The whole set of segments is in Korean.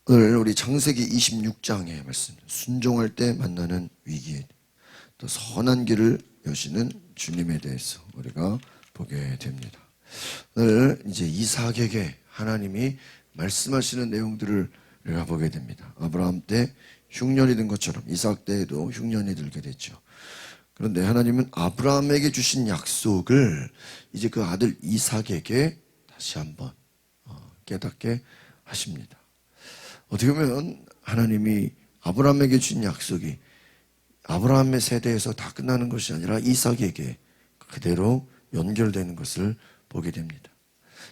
오늘 우리 창세기 26장의 말씀, 순종할 때 만나는 위기에 또 선한 길을 여시는 주님에 대해서 우리가 보게 됩니다. 오늘 이제 이삭에게 하나님이 말씀하시는 내용들을 우리가 보게 됩니다. 아브라함 때 흉년이 든 것처럼 이삭 때에도 흉년이 들게 됐죠. 그런데 하나님은 아브라함에게 주신 약속을 이제 그 아들 이삭에게 다시 한번 깨닫게 하십니다. 어떻게 보면 하나님이 아브라함에게 준 약속이 아브라함의 세대에서 다 끝나는 것이 아니라 이삭에게 그대로 연결되는 것을 보게 됩니다.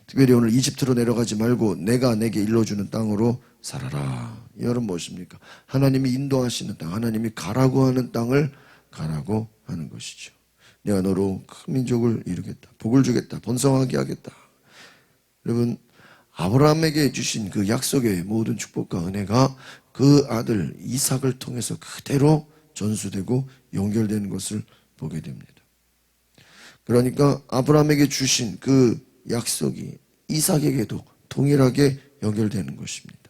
특별히 오늘 이집트로 내려가지 말고 내가 내게 일러주는 땅으로 살아라. 이 말은 무엇입니까? 하나님이 인도하시는 땅, 하나님이 가라고 하는 땅을 가라고 하는 것이죠. 내가 너로 큰 민족을 이루겠다. 복을 주겠다. 번성하게 하겠다. 여러분, 아브라함에게 주신 그 약속의 모든 축복과 은혜가 그 아들 이삭을 통해서 그대로 전수되고 연결되는 것을 보게 됩니다. 그러니까 아브라함에게 주신 그 약속이 이삭에게도 동일하게 연결되는 것입니다.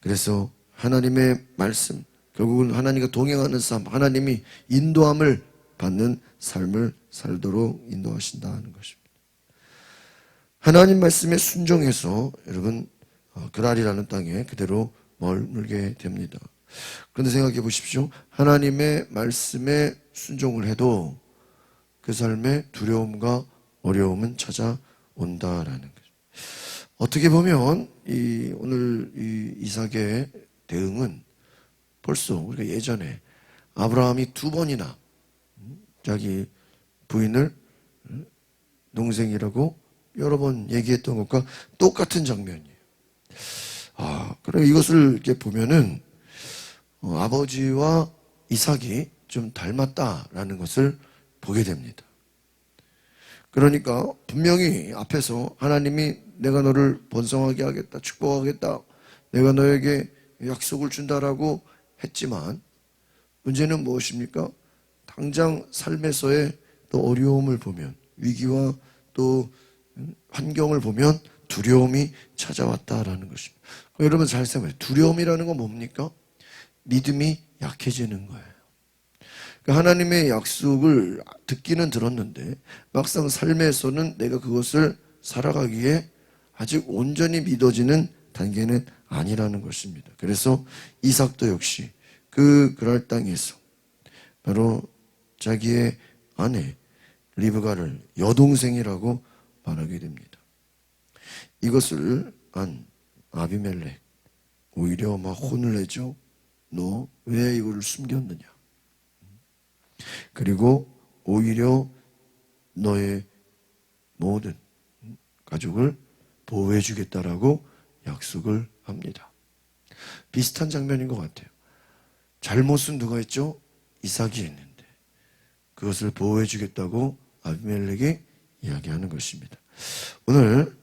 그래서 하나님의 말씀, 결국은 하나님과 동행하는 삶, 하나님이 인도함을 받는 삶을 살도록 인도하신다는 것입니다. 하나님 말씀에 순종해서 여러분 그랄이라는 땅에 그대로 머물게 됩니다. 그런데 생각해 보십시오. 하나님의 말씀에 순종을 해도 그 삶에 두려움과 어려움은 찾아온다라는 거죠. 어떻게 보면 오늘 이삭의 대응은 벌써 우리가 예전에 아브라함이 2번이나 자기 부인을 동생이라고 여러 번 얘기했던 것과 똑같은 장면이에요. 그럼 이것을 이렇게 보면은 아버지와 이삭이 좀 닮았다라는 것을 보게 됩니다. 그러니까 분명히 앞에서 하나님이 내가 너를 번성하게 하겠다, 축복하겠다, 내가 너에게 약속을 준다라고 했지만 문제는 무엇입니까? 당장 삶에서의 또 어려움을 보면, 위기와 또 환경을 보면 두려움이 찾아왔다라는 것입니다. 여러분 잘 생각해요. 두려움이라는 건 뭡니까? 믿음이 약해지는 거예요. 하나님의 약속을 듣기는 들었는데 막상 삶에서는 내가 그것을 살아가기에 아직 온전히 믿어지는 단계는 아니라는 것입니다. 그래서 이삭도 역시 그랄 땅에서 바로 자기의 아내 리브가를 여동생이라고 말하게 됩니다. 이것을 안 아비멜렉 오히려 막 혼을 내죠. 너 왜 이거를 숨겼느냐? 그리고 오히려 너의 모든 가족을 보호해 주겠다라고 약속을 합니다. 비슷한 장면인 것 같아요. 잘못은 누가 했죠? 이삭이 했는데 그것을 보호해 주겠다고 아비멜렉이 이야기하는 것입니다. 오늘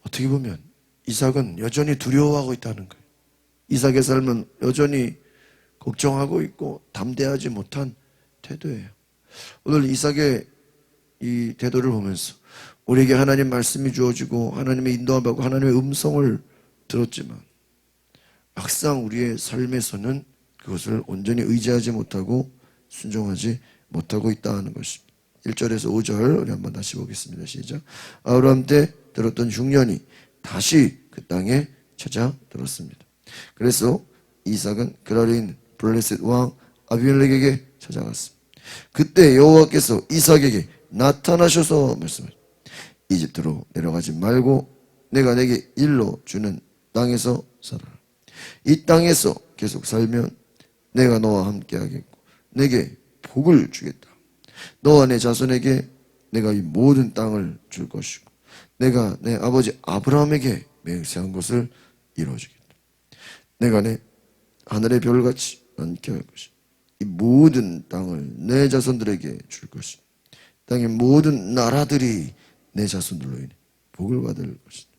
어떻게 보면 이삭은 여전히 두려워하고 있다는 거예요. 이삭의 삶은 여전히 걱정하고 있고 담대하지 못한 태도예요. 오늘 이삭의 이 태도를 보면서 우리에게 하나님 말씀이 주어지고 하나님의 인도함을 받고 하나님의 음성을 들었지만 막상 우리의 삶에서는 그것을 온전히 의지하지 못하고 순종하지 못하고 있다는 것입니다. 1절에서 5절 우리 한번 다시 보겠습니다. 시작. 아브라함 때 들었던 흉년이 다시 그 땅에 찾아들었습니다. 그래서 이삭은 그랄에 있는 블레셋 왕 아비멜렉에게 찾아갔습니다. 그때 여호와께서 이삭에게 나타나셔서 말씀하셨습니다. 이집트로 내려가지 말고 내가 내게 일러 주는 땅에서 살아라. 이 땅에서 계속 살면 내가 너와 함께 하겠고 내게 복을 주겠다. 너와 내 자손에게 내가 이 모든 땅을 줄 것이고 내가 내 아버지 아브라함에게 맹세한 것을 이루어주겠다. 내가 내 하늘의 별같이 많게 할 것이다. 이 모든 땅을 내 자손들에게 줄 것이다. 땅의 모든 나라들이 내 자손들로 인해 복을 받을 것이다.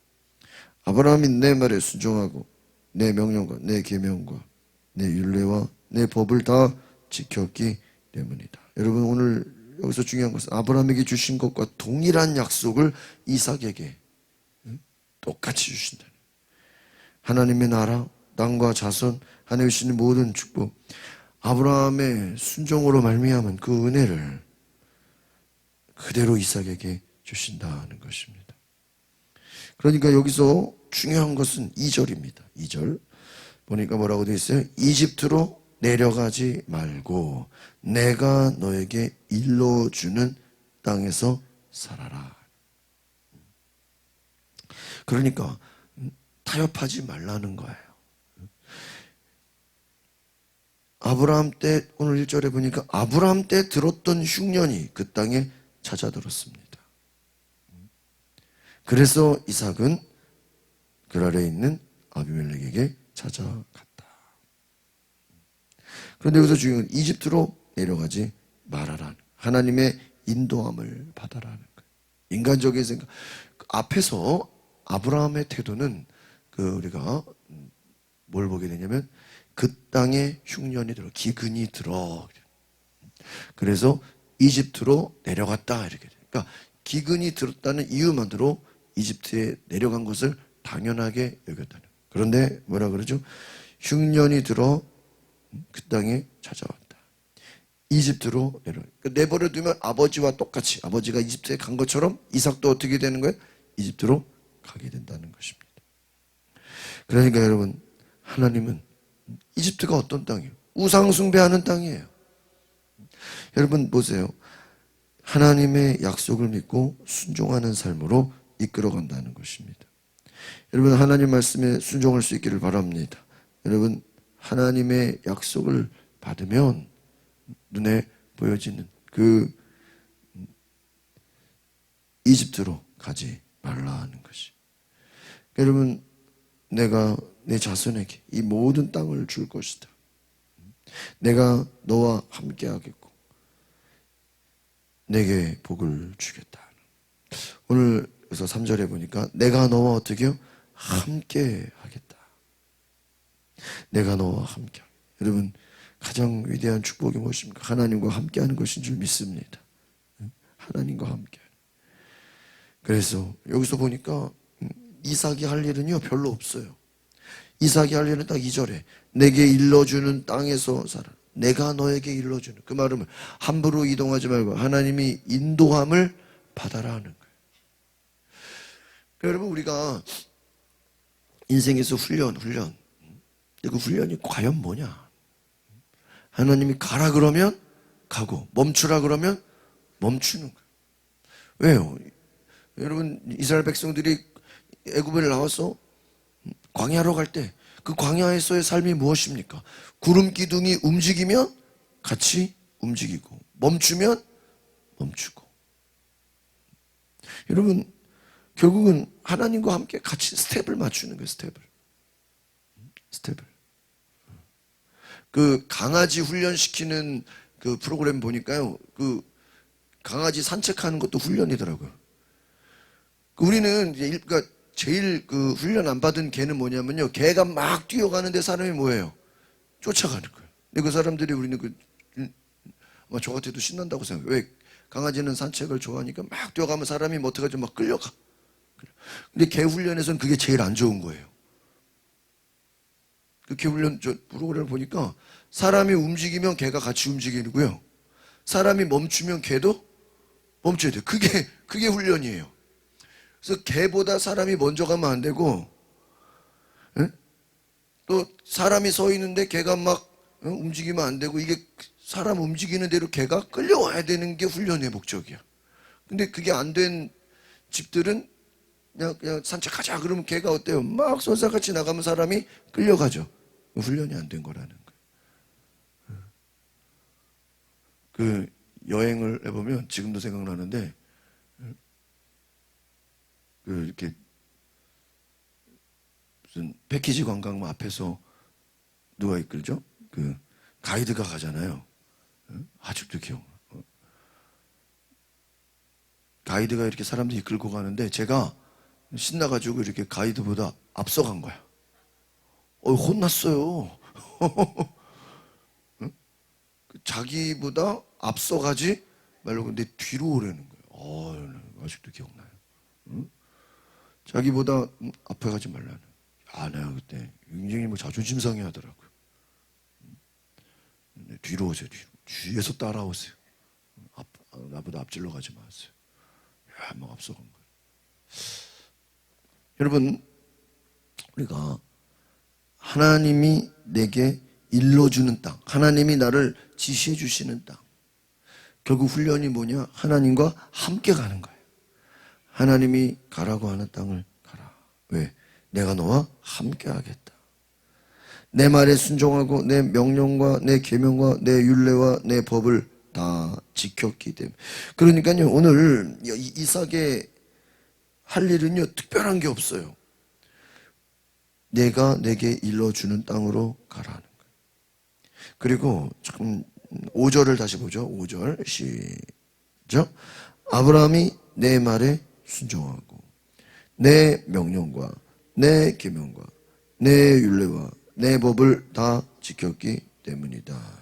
아브라함이 내 말에 순종하고 내 명령과 내 계명과 내 율례와 내 법을 다 지켰기 때문이다. 여러분 오늘 여기서 중요한 것은 아브라함에게 주신 것과 동일한 약속을 이삭에게 똑같이 주신다. 하나님의 나라, 땅과 자손 하나님 주시는 모든 축복, 아브라함의 순종으로 말미암은 그 은혜를 그대로 이삭에게 주신다는 것입니다. 그러니까 여기서 중요한 것은 2절입니다. 2절 보니까 뭐라고 되어 있어요? 이집트로 내려가지 말고 내가 너에게 일러주는 땅에서 살아라. 그러니까 타협하지 말라는 거예요. 아브라함 때, 오늘 1절에 보니까 아브라함 때 들었던 흉년이 그 땅에 찾아들었습니다. 그래서 이삭은 그랄에 있는 아비멜렉에게 찾아갔다. 그런데 여기서 중요한 이집트로 내려가지 말아라. 하나님의 인도함을 받아라는 거예요. 인간적인 생각. 앞에서 아브라함의 태도는 우리가 뭘 보게 되냐면 그 땅에 흉년이 들어, 기근이 들어. 그래서 이집트로 내려갔다 이렇게 돼요. 그러니까 기근이 들었다는 이유만으로 이집트에 내려간 것을 당연하게 여겼다는. 그런데 뭐라 그러죠? 흉년이 들어 그 땅에 찾아왔다. 이집트로 내버려 두면 아버지와 똑같이 아버지가 이집트에 간 것처럼 이삭도 어떻게 되는 거예요? 이집트로 가게 된다는 것입니다. 그러니까 여러분, 하나님은 이집트가 어떤 땅이에요? 우상 숭배하는 땅이에요. 여러분 보세요. 하나님의 약속을 믿고 순종하는 삶으로 이끌어간다는 것입니다. 여러분, 하나님 말씀에 순종할 수 있기를 바랍니다. 여러분, 하나님의 약속을 받으면 눈에 보여지는 그 이집트로 가지 말라 하는 것이. 여러분, 내가 내 자손에게 이 모든 땅을 줄 것이다. 내가 너와 함께 하겠고 내게 복을 주겠다. 오늘 그래서 3절에 보니까 내가 너와 어떻게 해요? 함께 하겠다. 내가 너와 함께. 여러분, 가장 위대한 축복이 무엇입니까? 하나님과 함께 하는 것인 줄 믿습니다. 하나님과 함께. 그래서 여기서 보니까 이삭이 할 일은요 별로 없어요. 이삭이 할 일은 딱 2절에 내게 일러주는 땅에서 살아. 내가 너에게 일러주는. 그 말은 함부로 이동하지 말고 하나님이 인도함을 받아라 하는 거예요. 여러분, 우리가 인생에서 훈련 그 훈련이 과연 뭐냐? 하나님이 가라 그러면 가고 멈추라 그러면 멈추는 거예요. 왜요? 여러분, 이스라엘 백성들이 애굽을 나와서 광야로 갈 때 그 광야에서의 삶이 무엇입니까? 구름 기둥이 움직이면 같이 움직이고 멈추면 멈추고. 여러분, 결국은 하나님과 함께 같이 스텝을 맞추는 거예요. 스텝을. 그 강아지 훈련시키는 그 프로그램 보니까요, 그 강아지 산책하는 것도 훈련이더라고요. 우리는 그러니까 제일 그 훈련 안 받은 개는 뭐냐면요, 개가 막 뛰어가는데 사람이 뭐예요? 쫓아가는 거예요. 근데 그 사람들이 우리는 아마 저 같아도 신난다고 생각해요. 왜? 강아지는 산책을 좋아하니까 막 뛰어가면 사람이 뭐 어떡하죠? 막 끌려가. 근데 개 훈련에서는 그게 제일 안 좋은 거예요. 그 개 훈련 프로그램을 보니까 사람이 움직이면 개가 같이 움직이고요. 사람이 멈추면 개도 멈춰야 돼요. 그게 훈련이에요. 그래서 개보다 사람이 먼저 가면 안 되고, 또 사람이 서 있는데 개가 막 움직이면 안 되고, 이게 사람 움직이는 대로 개가 끌려와야 되는 게 훈련의 목적이야. 근데 그게 안 된 집들은 그냥 산책하자 그러면 개가 어때요? 막 쏜살같이 나가면 사람이 끌려가죠. 훈련이 안 된 거라는 거예요. 그 여행을 해보면 지금도 생각나는데, 이렇게 무슨 패키지 관광 앞에서 누가 이끌죠? 그 가이드가 가잖아요. 아직도 기억. 가이드가 이렇게 사람들 이끌고 가는데 제가 신나가지고 이렇게 가이드보다 앞서간 거야. 혼났어요. 자기보다 앞서가지 말고 근데 뒤로 오라는 거예요. 아직도 기억나요. 자기보다 앞에 가지 말라는. 내가 그때 굉장히 뭐 자존심 상해하더라고요. 뒤로 오세요. 뒤에서 따라오세요. 나보다 앞질러 가지 마세요. 막 앞서간 거예요. 여러분, 우리가 하나님이 내게 일러주는 땅, 하나님이 나를 지시해 주시는 땅, 결국 훈련이 뭐냐? 하나님과 함께 가는 거예요. 하나님이 가라고 하는 땅을 가라. 왜? 내가 너와 함께 하겠다. 내 말에 순종하고 내 명령과 내 계명과 내 율례와 내 법을 다 지켰기 때문에. 그러니까요, 오늘 이삭의 할 일은요, 특별한 게 없어요. 내가 내게 일러주는 땅으로 가라는 거예요. 그리고 참 5절을 다시 보죠. 5절 시작. 아브라함이 내 말에 순종하고 내 명령과 내 계명과 내 율례와 내 법을 다 지켰기 때문이다.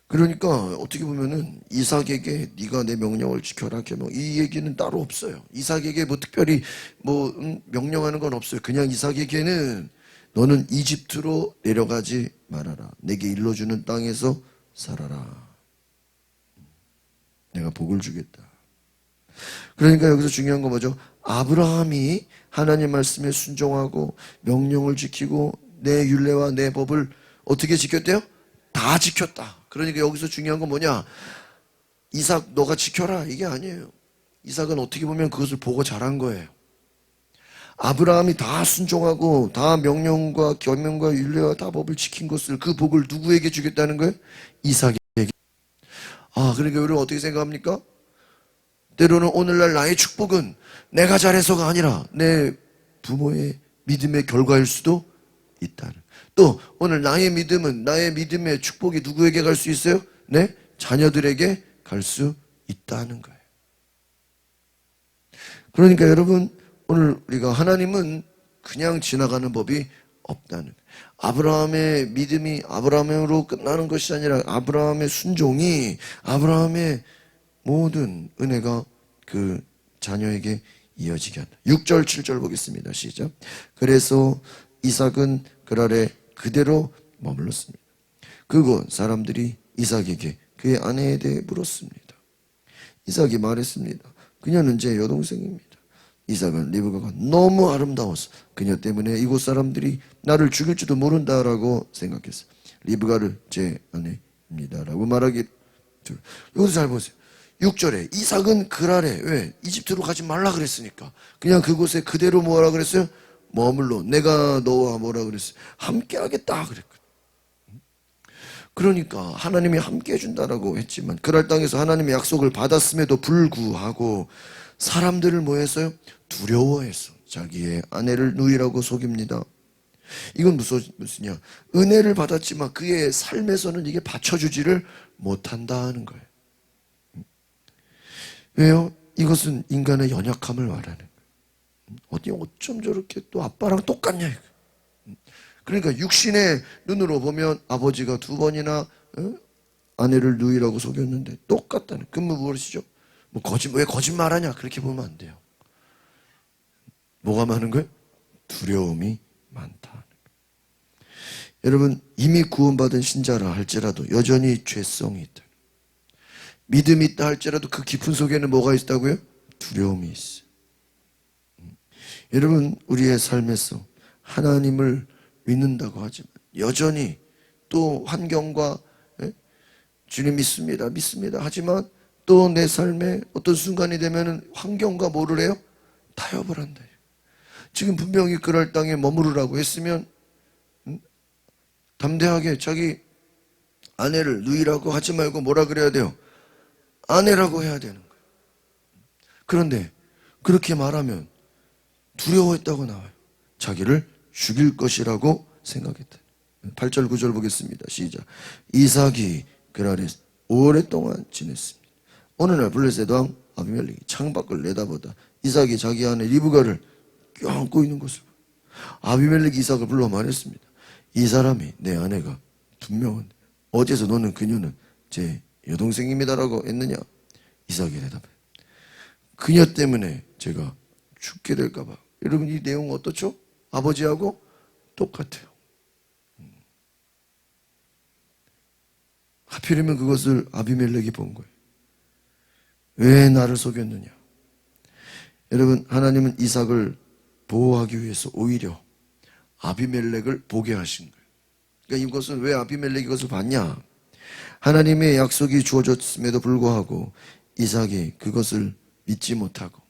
그러니까 어떻게 보면은 이삭에게 네가 내 명령을 지켜라 계명, 이 얘기는 따로 없어요. 이삭에게 뭐 특별히 뭐 명령하는 건 없어요. 그냥 이삭에게는 너는 이집트로 내려가지 말아라. 내게 일러주는 땅에서 살아라. 내가 복을 주겠다. 그러니까 여기서 중요한 거 뭐죠? 아브라함이 하나님 말씀에 순종하고 명령을 지키고 내 율례와 내 법을 어떻게 지켰대요? 다 지켰다. 그러니까 여기서 중요한 건 뭐냐? 이삭 너가 지켜라 이게 아니에요. 이삭은 어떻게 보면 그것을 보고 자란 거예요. 아브라함이 다 순종하고 다 명령과 계명과 율례와 다 법을 지킨 것을, 그 복을 누구에게 주겠다는 거예요? 이삭에게. 그러니까 우리는 어떻게 생각합니까? 때로는 오늘날 나의 축복은 내가 잘해서가 아니라 내 부모의 믿음의 결과일 수도 있다는. 또 오늘 나의 믿음은, 나의 믿음의 축복이 누구에게 갈 수 있어요? 내 자녀들에게 갈 수 있다는 거예요. 그러니까 여러분, 오늘 우리가 하나님은 그냥 지나가는 법이 없다는 거예요. 아브라함의 믿음이 아브라함으로 끝나는 것이 아니라 아브라함의 순종이, 아브라함의 모든 은혜가 그 자녀에게 이어지게 한다. 6절 7절 보겠습니다. 시작. 그래서 이삭은 그랄에 그대로 머물렀습니다. 그곳 사람들이 이삭에게 그의 아내에 대해 물었습니다. 이삭이 말했습니다. 그녀는 제 여동생입니다. 이삭은 리브가가 너무 아름다워서 그녀 때문에 이곳 사람들이 나를 죽일지도 모른다라고 생각했어요. 리브가를 제 아내입니다 라고 말하기. 여기서 잘 보세요. 6절에 이삭은 그랄에, 왜? 이집트로 가지 말라 그랬으니까 그냥 그곳에 그대로 뭐라 그랬어요? 머물러. 내가 너와 뭐라 그랬어요? 함께 하겠다 그랬거든. 그러니까 하나님이 함께 해준다라고 했지만 그랄 땅에서 하나님의 약속을 받았음에도 불구하고 사람들을 뭐 했어요? 두려워했어. 자기의 아내를 누이라고 속입니다. 이건 무슨냐? 은혜를 받았지만 그의 삶에서는 이게 받쳐주지를 못한다는 거예요. 왜요? 이것은 인간의 연약함을 말하는 거예요. 어쩜 저렇게 또 아빠랑 똑같냐 이거. 그러니까 육신의 눈으로 보면 아버지가 2번이나 아내를 누이라고 속였는데 똑같다는. 그럼 무엇이죠? 왜 거짓말하냐 그렇게 보면 안 돼요. 뭐가 많은 거예요? 두려움이 많다. 여러분, 이미 구원받은 신자라 할지라도 여전히 죄성이 있다. 믿음이 있다 할지라도 그 깊은 속에는 뭐가 있다고요? 두려움이 있어요. 여러분, 우리의 삶에서 하나님을 믿는다고 하지만 여전히 또 환경과 주님 믿습니다 하지만 또 내 삶에 어떤 순간이 되면은 환경과 뭐를 해요? 타협을 한다. 지금 분명히 그럴 땅에 머무르라고 했으면 담대하게 자기 아내를 누이라고 하지 말고 뭐라 그래야 돼요? 아내라고 해야 되는 거예요. 그런데 그렇게 말하면 두려워했다고 나와요. 자기를 죽일 것이라고 생각했다. 8절 9절 보겠습니다. 시작. 이삭이 그랄에 오랫동안 지냈습니다. 어느 날 블레셋 왕 아비멜렉이 창밖을 내다보다 이삭이 자기 아내 리브가를 껴안고 있는 것을 아비멜렉이 이삭을 불러 말했습니다. 이 사람이 내 아내가 분명한데 어째서 너는 그녀는 제 여동생입니다라고 했느냐? 이삭이 대답해. 그녀 때문에 제가 죽게 될까봐 여러분 이 내용 어떻죠? 아버지하고 똑같아요. 하필이면 그것을 아비멜렉이 본 거예요. 왜 나를 속였느냐? 여러분, 하나님은 이삭을 보호하기 위해서 오히려 아비멜렉을 보게 하신 거예요. 그러니까 이것은 왜 아비멜렉이 이것을 봤냐? 하나님의 약속이 주어졌음에도 불구하고 이삭이 그것을 믿지 못하고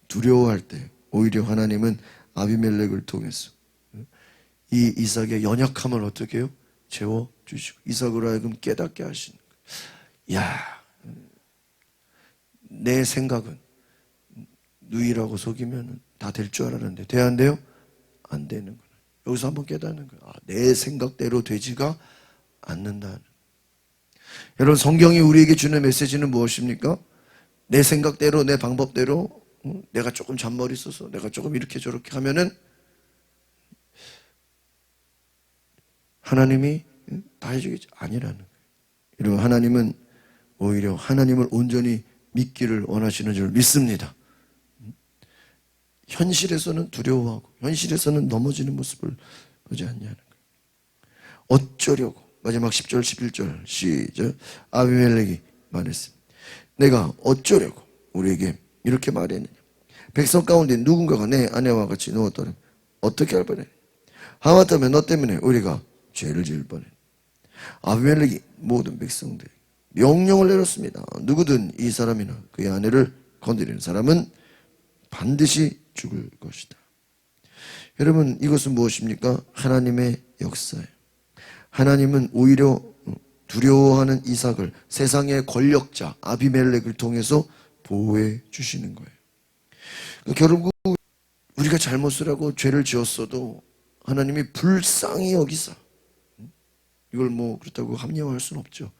두려워할 때 오히려 하나님은 아비멜렉을 통해서 이 이삭의 연약함을 어떻게 해요? 채워주시고 이삭으로 하여금 깨닫게 하시는 거예요. 야, 내 생각은 누이라고 속이면 다 될 줄 알았는데 돼야 안 돼요? 안 되는구나. 여기서 한번 깨닫는 거예요. 내 생각대로 되지가 않는다는. 여러분, 성경이 우리에게 주는 메시지는 무엇입니까? 내 생각대로, 내 방법대로, 내가 조금 잔머리 써서, 내가 조금 이렇게 저렇게 하면은 하나님이 다 해주겠지. 아니라는 거예요. 여러분, 하나님은 오히려 하나님을 온전히 믿기를 원하시는 줄 믿습니다. 현실에서는 두려워하고 현실에서는 넘어지는 모습을 보지 않냐는 거예요. 어쩌려고 마지막 10절 11절 시작. 아비멜렉이 말했습니다. 내가 어쩌려고 우리에게 이렇게 말했느냐? 백성 가운데 누군가가 내 아내와 같이 누웠더라면 어떻게 할 뻔해? 하마터면 너 때문에 우리가 죄를 지을 뻔해. 아비멜렉이 모든 백성들에게 명령을 내렸습니다. 누구든 이 사람이나 그의 아내를 건드리는 사람은 반드시 죽을 것이다. 여러분, 이것은 무엇입니까? 하나님의 역사예요. 하나님은 오히려 두려워하는 이삭을 세상의 권력자 아비멜렉을 통해서 보호해 주시는 거예요. 결국 우리가 잘못을 하고 죄를 지었어도 하나님이 불쌍히 여기사, 이걸 뭐 그렇다고 합리화할 수는 없죠.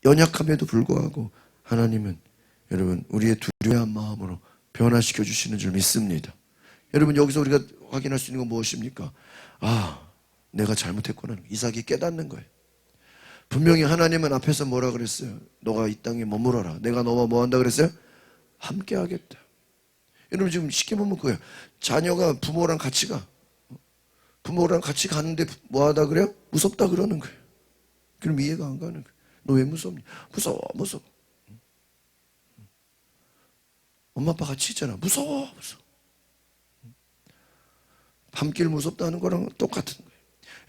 연약함에도 불구하고 하나님은 여러분 우리의 두려워한 마음으로 변화시켜 주시는 줄 믿습니다. 여러분, 여기서 우리가 확인할 수 있는 건 무엇입니까? 내가 잘못했구나. 이삭이 깨닫는 거예요. 분명히 하나님은 앞에서 뭐라 그랬어요? 너가 이 땅에 머물러라. 내가 너와 뭐 한다 그랬어요? 함께 하겠다. 여러분, 지금 쉽게 보면 그거예요. 자녀가 부모랑 같이 가. 부모랑 같이 가는데 뭐 하다 그래요? 무섭다 그러는 거예요. 그럼 이해가 안 가는 거예요. 너 왜 무섭냐? 무서워. 엄마 아빠 같이 있잖아. 무서워. 밤길 무섭다는 거랑 똑같은 거예요.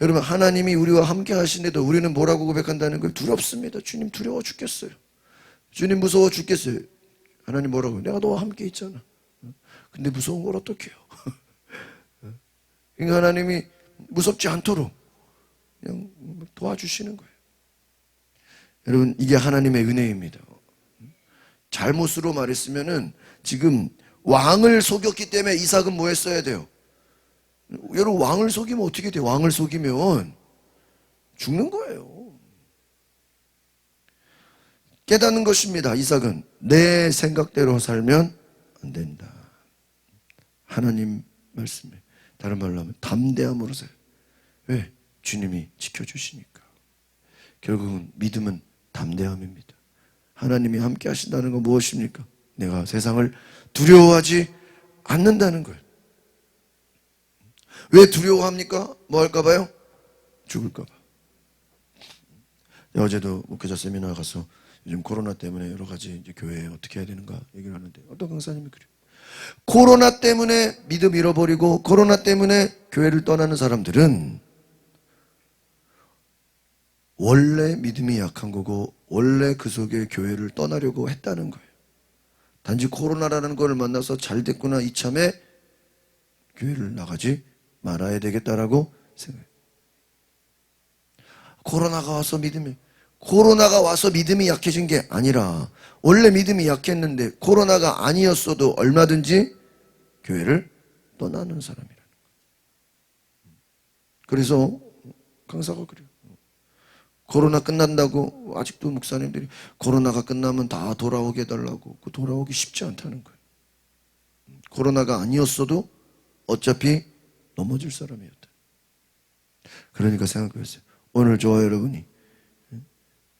여러분, 하나님이 우리와 함께 하시는데도 우리는 뭐라고 고백한다는 거예요? 두렵습니다. 주님 두려워 죽겠어요. 주님 무서워 죽겠어요. 하나님 뭐라고? 내가 너와 함께 있잖아. 근데 무서운 걸 어떡해요? 그러니까 하나님이 무섭지 않도록 그냥 도와주시는 거예요. 여러분, 이게 하나님의 은혜입니다. 잘못으로 말했으면은 지금 왕을 속였기 때문에 이삭은 뭐 했어야 돼요? 여러분, 왕을 속이면 어떻게 돼요? 왕을 속이면 죽는 거예요. 깨닫는 것입니다. 이삭은 내 생각대로 살면 안 된다. 하나님 말씀에 다른 말로 하면 담대함으로 살아요. 왜? 주님이 지켜주시니까. 결국은 믿음은 담대함입니다. 하나님이 함께 하신다는 건 무엇입니까? 내가 세상을 두려워하지 않는다는 거예요. 왜 두려워합니까? 뭐 할까 봐요? 죽을까 봐. 어제도 목회자 세미나 가서 요즘 코로나 때문에 여러 가지 이제 교회에 어떻게 해야 되는가 얘기를 하는데 어떤 강사님이 그래요. 코로나 때문에 믿음 잃어버리고 코로나 때문에 교회를 떠나는 사람들은 원래 믿음이 약한 거고 원래 그 속에 교회를 떠나려고 했다는 거예요. 단지 코로나라는 걸 만나서 잘 됐구나 이참에 교회를 나가지 말아야 되겠다라고 생각해요. 코로나가 와서 믿음이 약해진 게 아니라 원래 믿음이 약했는데 코로나가 아니었어도 얼마든지 교회를 떠나는 사람이라는 거예요. 그래서 강사가 그래요. 코로나 끝난다고 아직도 목사님들이 코로나가 끝나면 다 돌아오게 해달라고. 그 돌아오기 쉽지 않다는 거예요. 코로나가 아니었어도 어차피 넘어질 사람이었다. 그러니까 생각해보세요. 오늘 저와 여러분이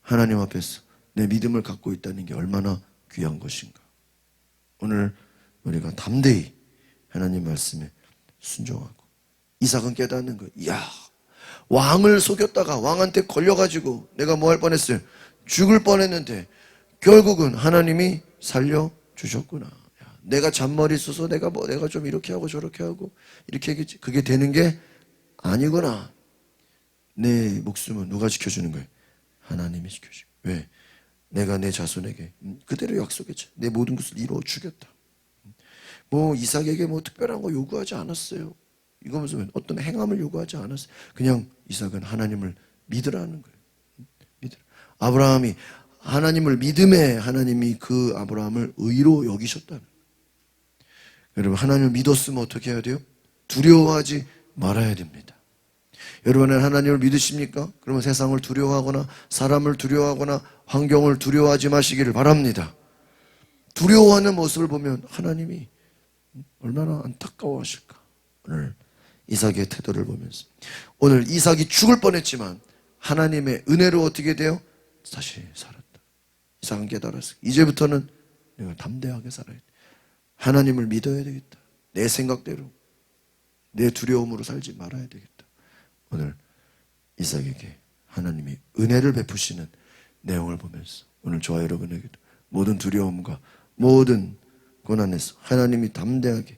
하나님 앞에서 내 믿음을 갖고 있다는 게 얼마나 귀한 것인가. 오늘 우리가 담대히 하나님 말씀에 순종하고. 이삭은 깨닫는 거예요. 이야, 왕을 속였다가 왕한테 걸려가지고 내가 뭐 할 뻔했어요? 죽을 뻔했는데 결국은 하나님이 살려주셨구나. 야, 내가 잔머리 써서 내가 좀 이렇게 하고 저렇게 하고 이렇게 하겠지. 그게 되는 게 아니구나. 내 목숨은 누가 지켜주는 거예요? 하나님이 지켜주고. 왜? 내가 내 자손에게 그대로 약속했죠. 내 모든 것을 이루어 주겠다. 뭐 이삭에게 뭐 특별한 거 요구하지 않았어요. 이거 무슨 어떤 행함을 요구하지 않았어요. 그냥 이삭은 하나님을 믿으라는 거예요. 믿으라. 아브라함이 하나님을 믿음에 하나님이 그 아브라함을 의로 여기셨다는 거예요. 여러분, 하나님을 믿었으면 어떻게 해야 돼요? 두려워하지 말아야 됩니다. 여러분은 하나님을 믿으십니까? 그러면 세상을 두려워하거나 사람을 두려워하거나 환경을 두려워하지 마시기를 바랍니다. 두려워하는 모습을 보면 하나님이 얼마나 안타까워하실까. 오늘 이삭의 태도를 보면서, 오늘 이삭이 죽을 뻔했지만 하나님의 은혜로 어떻게 돼요? 다시 살았다. 이삭은 깨달았어. 이제부터는 내가 담대하게 살아야 돼. 하나님을 믿어야 되겠다. 내 생각대로, 내 두려움으로 살지 말아야 되겠다. 오늘 이삭에게 하나님이 은혜를 베푸시는 내용을 보면서 오늘 저와 여러분에게도 모든 두려움과 모든 고난에서 하나님이 담대하게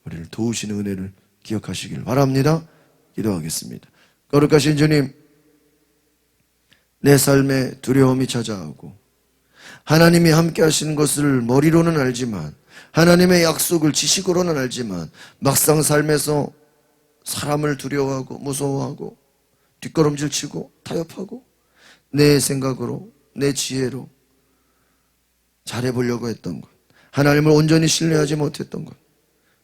우리를 도우시는 은혜를 기억하시길 바랍니다. 기도하겠습니다. 거룩하신 주님, 내 삶에 두려움이 찾아오고 하나님이 함께 하시는 것을 머리로는 알지만, 하나님의 약속을 지식으로는 알지만 막상 삶에서 사람을 두려워하고 무서워하고 뒷걸음질 치고 타협하고 내 생각으로 내 지혜로 잘해보려고 했던 것, 하나님을 온전히 신뢰하지 못했던 것,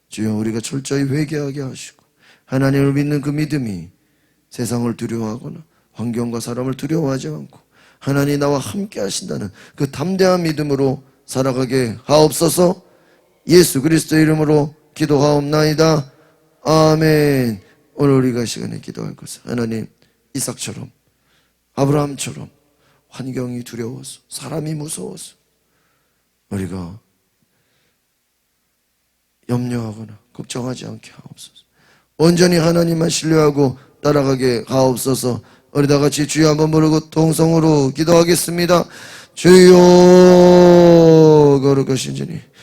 주여 우리가 철저히 회개하게 하시고 하나님을 믿는 그 믿음이 세상을 두려워하거나 환경과 사람을 두려워하지 않고 하나님이 나와 함께 하신다는 그 담대한 믿음으로 살아가게 하옵소서. 예수 그리스도의 이름으로 기도하옵나이다. 아멘. 오늘 우리가 시간에 기도할 것은, 하나님, 이삭처럼 아브라함처럼 환경이 두려워서 사람이 무서워서 우리가 염려하거나 걱정하지 않게 하옵소서. 온전히 하나님만 신뢰하고 따라가게 하옵소서. 우리 다 같이 주여 한번 부르고 통성으로 기도하겠습니다. 주여, 거룩하신 주님,